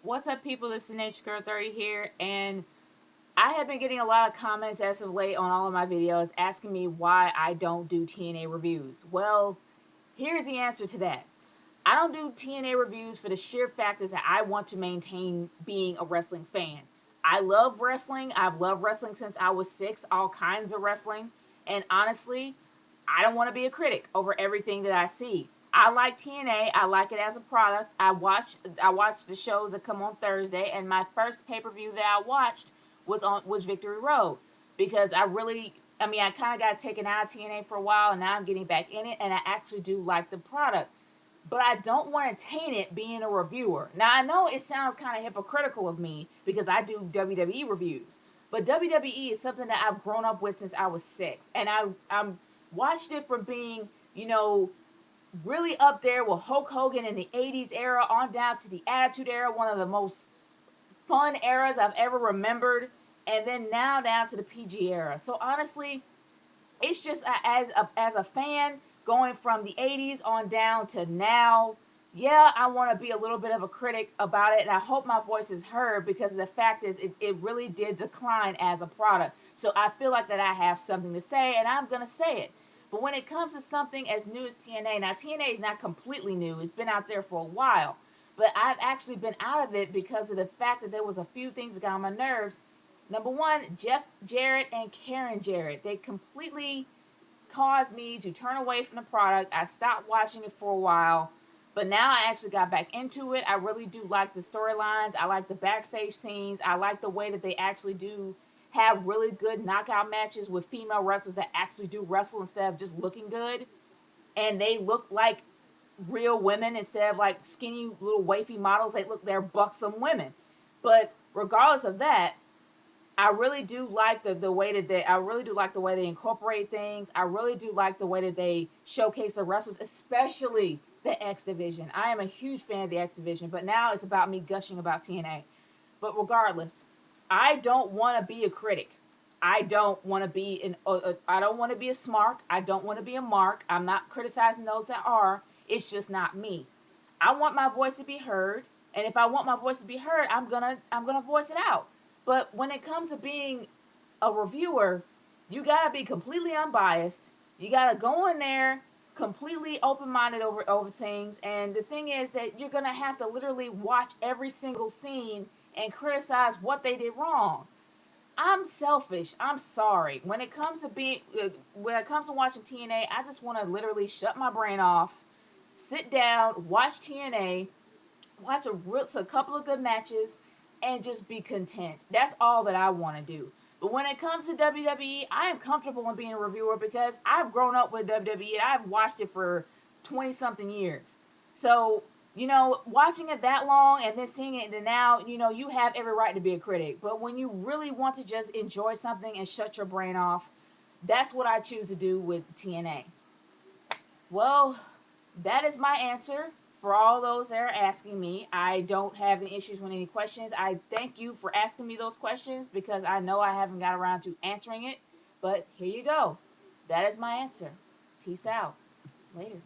What's up, people? This is Nature Girl 30 here, and I have been getting a lot of comments as of late on all of my videos asking me why I don't do TNA reviews. Well, here's the answer to that. I don't do TNA reviews for the sheer fact is that I want to maintain being a wrestling fan. I love wrestling. I've loved wrestling since I was 6, all kinds of wrestling. And honestly, I don't want to be a critic over everything that I see. I like TNA. I like it as a product. I watch the shows that come on Thursday, and my first pay-per-view that I watched was Victory Road because I kind of got taken out of TNA for a while, and now I'm getting back in it, and I actually do like the product, but I don't want to taint it being a reviewer. Now, I know it sounds kind of hypocritical of me because I do WWE reviews, but WWE is something that I've grown up with since I was 6, and I'm watched it from being, you know, really up there with Hulk Hogan in the 80s era on down to the Attitude Era, one of the most fun eras I've ever remembered, and then now down to the PG era. So honestly, it's just as a fan going from the 80s on down to now. Yeah, I want to be a little bit of a critic about it, and I hope my voice is heard because the fact is it really did decline as a product. So I feel like that I have something to say, and I'm going to say it. But when it comes to something as new as TNA, now TNA is not completely new. It's been out there for a while. But I've actually been out of it because of the fact that there was a few things that got on my nerves. Number one, Jeff Jarrett and Karen Jarrett. They completely caused me to turn away from the product. I stopped watching it for a while, but now I actually got back into it. I really do like the storylines. I like the backstage scenes. I like the way that they actually do have really good knockout matches with female wrestlers that actually do wrestle instead of just looking good. And they look like real women instead of like skinny little wafy models. They're buxom women. But regardless of that, I really do like the way that I really do like the way they incorporate things. I really do like the way that they showcase the wrestlers, especially the X division. I am a huge fan of the X division, but now it's about me gushing about TNA. But regardless, I don't want to be a critic. I don't want to be I don't want to be a smark. I don't want to be a mark. I'm not criticizing those that are. It's just not me. I want my voice to be heard, and if I want my voice to be heard, I'm gonna voice it out. But when it comes to being a reviewer, you gotta be completely unbiased. You gotta go in there completely open-minded over things. And the thing is that you're gonna have to literally watch every single scene and criticize what they did wrong. I'm selfish. I'm sorry. When it comes to watching TNA, I just want to literally shut my brain off, sit down, watch TNA, watch a couple of good matches, and just be content. That's all that I want to do. But when it comes to WWE, I am comfortable in being a reviewer because I've grown up with WWE and I've watched it for 20 something years. So, watching it that long and then seeing it and now, you have every right to be a critic. But when you really want to just enjoy something and shut your brain off, that's what I choose to do with TNA. Well, that is my answer for all those that are asking me. I don't have any issues with any questions. I thank you for asking me those questions because I know I haven't got around to answering it. But here you go. That is my answer. Peace out. Later.